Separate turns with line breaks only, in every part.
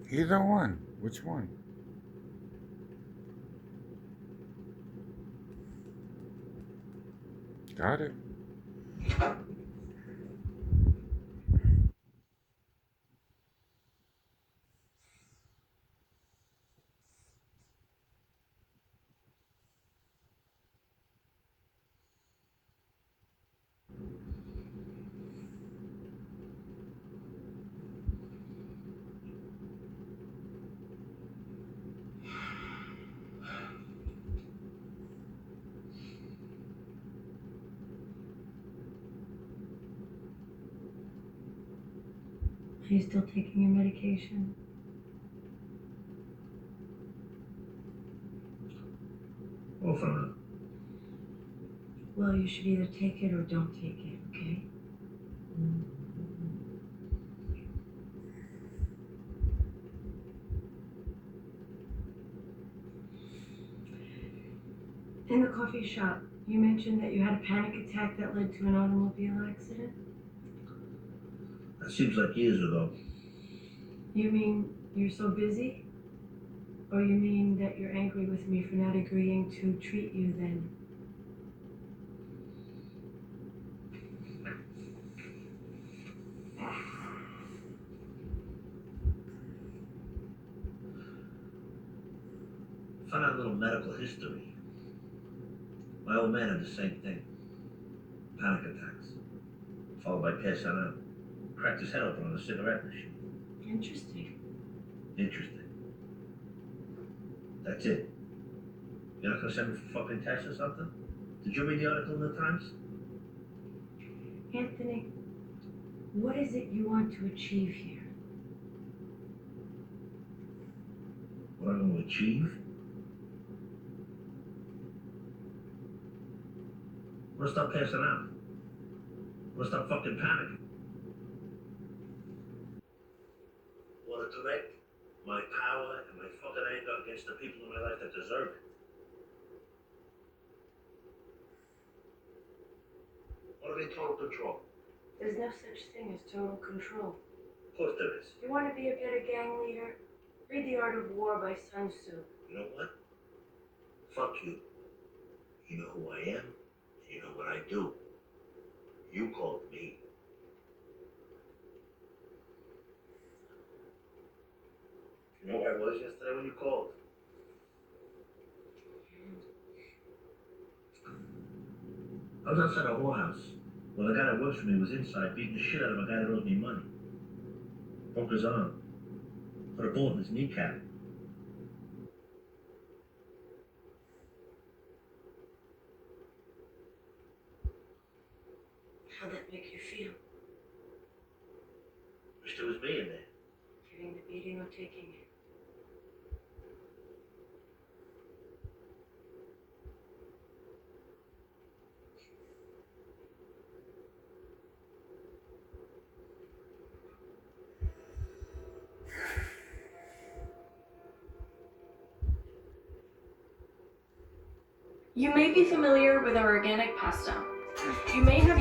Either one. Which one? Got it.
Are you still taking your medication?
Off and on.
Well, you should either take it or don't take it, okay? In the coffee shop, you mentioned that you had a panic attack that led to an automobile accident?
That seems like years ago.
You mean you're so busy? Or you mean that you're angry with me for not agreeing to treat you then?
Found out a little medical history. My old man had the same thing. Panic attacks. Followed by passing out. Cracked his head open on a cigarette machine.
Interesting.
Interesting. That's it. You're not gonna send me for fucking tests or something? Did you read the article in the Times?
Anthony, what is it you want to achieve here?
What I'm gonna achieve? I'm gonna stop passing out. I'm gonna stop fucking panicking. I wanna direct my power and my fucking anger against the people in my life that deserve it. I wanna be in total control.
There's no such thing as total control.
Of course there is.
You want to be a better gang leader? Read The Art of War by Sun Tzu.
You know what? Fuck you. You know who I am, and you know what I do. You called me. You know where I was yesterday when you called? I was outside a whorehouse. Well, the guy that works for me was inside beating the shit out of a guy that owes me money. Broke his arm. Put a bullet in his kneecap.
How'd that make you feel?
Wish there was me in there.
Giving the beating or taking it?
You may be familiar with our organic pasta. You may have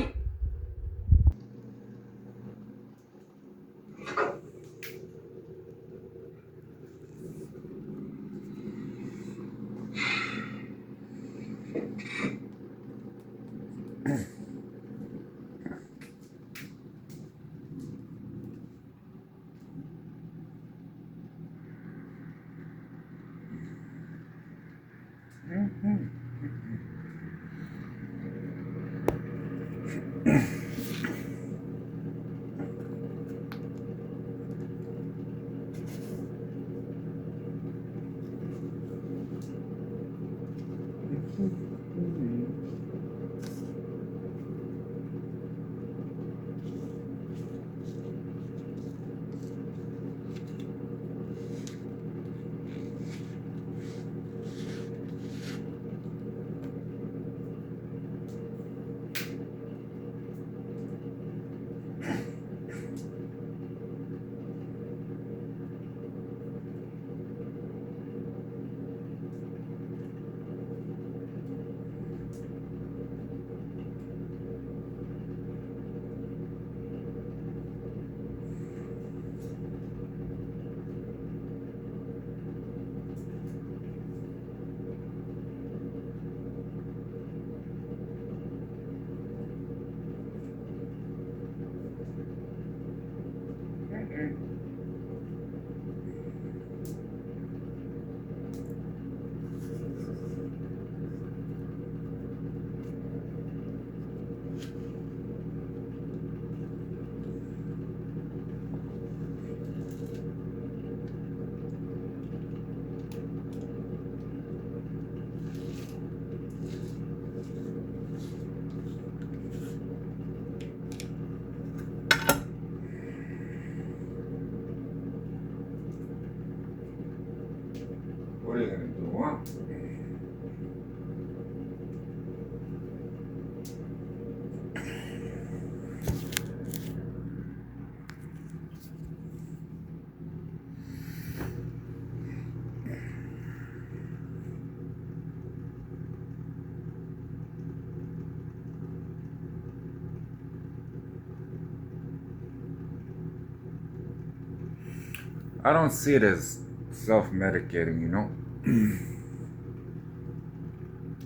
I don't see it as self-medicating, you know?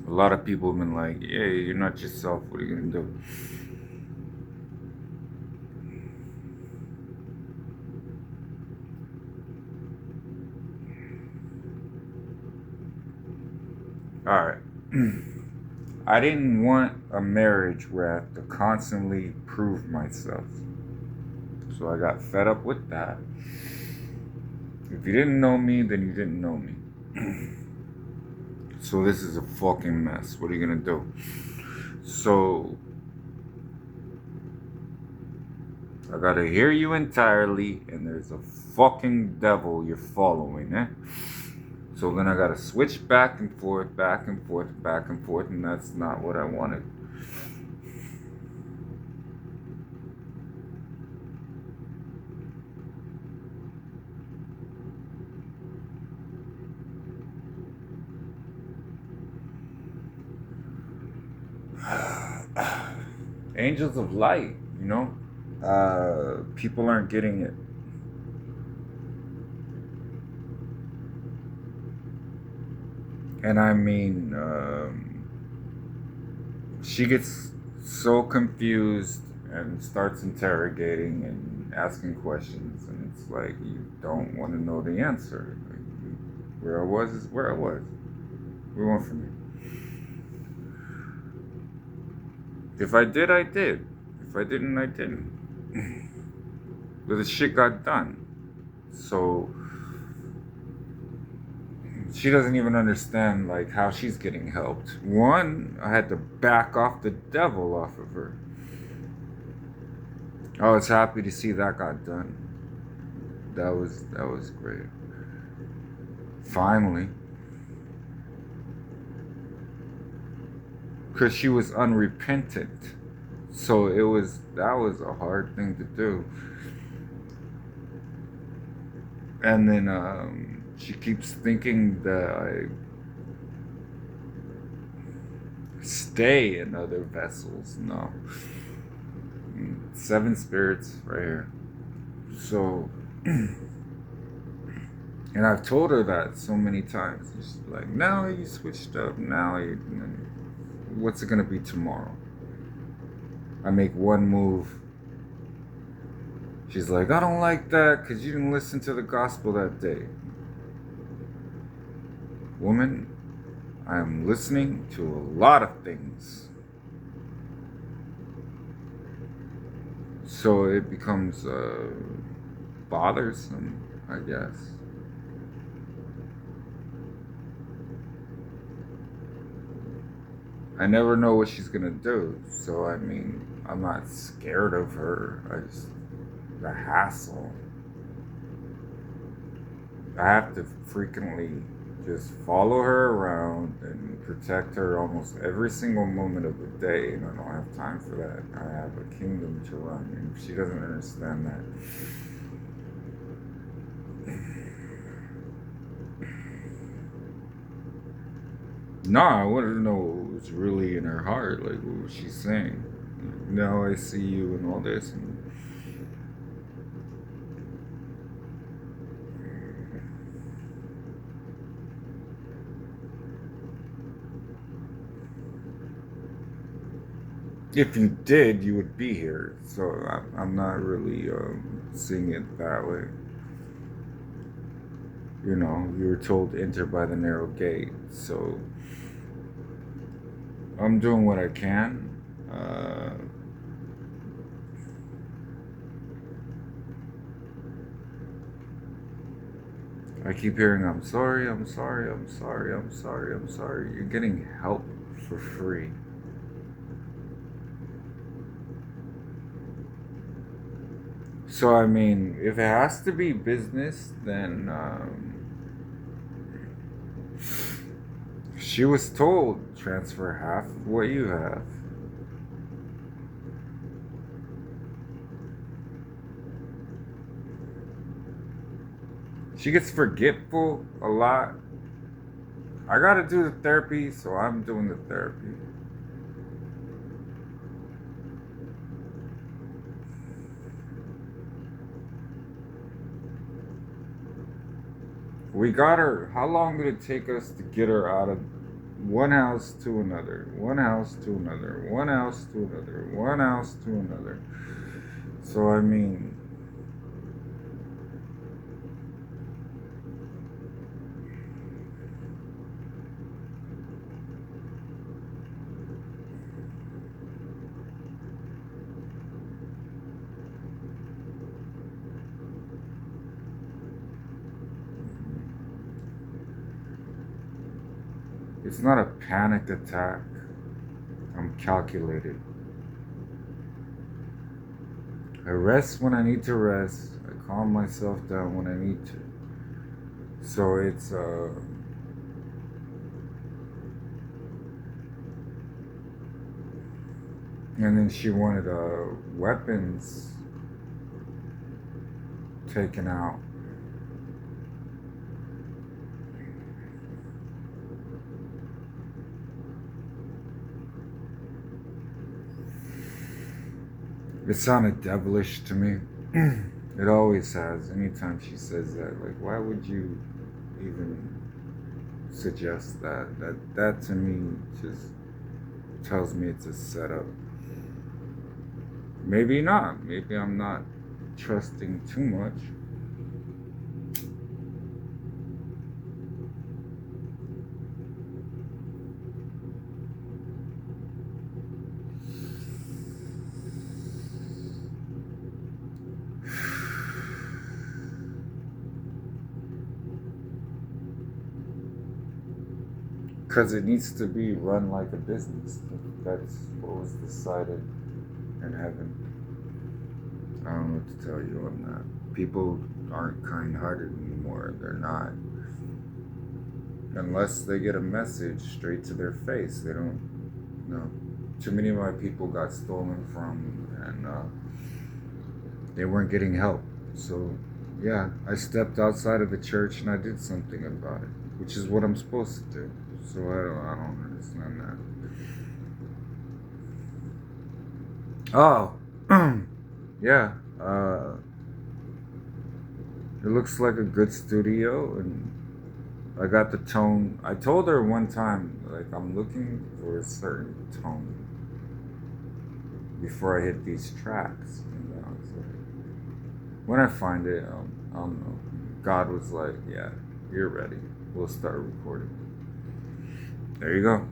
A lot of people have been like, yeah, you're not yourself, what are you gonna do? Alright. I didn't want a marriage where I have to constantly prove myself. So I got fed up with that. If you didn't know me, then you didn't know me. So this is a fucking mess. What are you gonna do? So I gotta hear you entirely, and there's a fucking devil you're following, eh? So then I gotta switch back and forth, back and forth, back and forth, and that's not what I wanted. Angels of light, you know? People aren't getting it. And I mean, she gets so confused and starts interrogating and asking questions, and it's like, you don't want to know the answer. Like, where I was is where I was. We want from me. If I did, I did. If I didn't, I didn't. But the shit got done. So she doesn't even understand like how she's getting helped. One, I had to back off the devil off of her. I was happy to see that got done. That was great. Finally. Because she was unrepentant. So that was a hard thing to do. And then she keeps thinking that I stay in other vessels. No. 7 spirits right here. So, and I've told her that so many times. She's like, now you switched up. Now what's it gonna be tomorrow? I make one move. She's like, I don't like that because you didn't listen to the gospel that day. Woman, I am listening to a lot of things. So it becomes bothersome, I guess. I never know what she's gonna do. So, I mean, I'm not scared of her. The hassle. I have to frequently just follow her around and protect her almost every single moment of the day, and I don't have time for that. I have a kingdom to run, and she doesn't understand that. No, I wanted to know what was really in her heart, like what was she saying. Now I see you and all this, and if you did, you would be here. So I'm not really seeing it that way. You know, you were told to enter by the narrow gate. So I'm doing what I can. I keep hearing, I'm sorry, I'm sorry, I'm sorry, I'm sorry, I'm sorry. You're getting help for free. So, I mean, if it has to be business, then she was told transfer half of what you have. She gets forgetful a lot. I gotta do the therapy, so I'm doing the therapy. We got her. How long did it take us to get her out of one house to another, one house to another, one house to another, one house to another? So, I mean, it's not a panic attack. I'm calculated. I rest when I need to rest. I calm myself down when I need to. So it's and then she wanted weapons taken out. It sounded devilish to me. It always has. Anytime she says that, like, why would you even suggest that? That to me just tells me it's a setup. Maybe not. Maybe I'm not trusting too much. Because it needs to be run like a business. That's what was decided in heaven. I don't know what to tell you on that. People aren't kind-hearted anymore. They're not. Unless they get a message straight to their face. They don't, you know. Too many of my people got stolen from, and they weren't getting help. So, yeah, I stepped outside of the church and I did something about it, which is what I'm supposed to do. So I don't understand that. Oh, yeah. It looks like a good studio, and I got the tone. I told her one time, like, I'm looking for a certain tone before I hit these tracks. And I was like, when I find it, I don't know. God was like, yeah, you're ready. We'll start recording. There you go.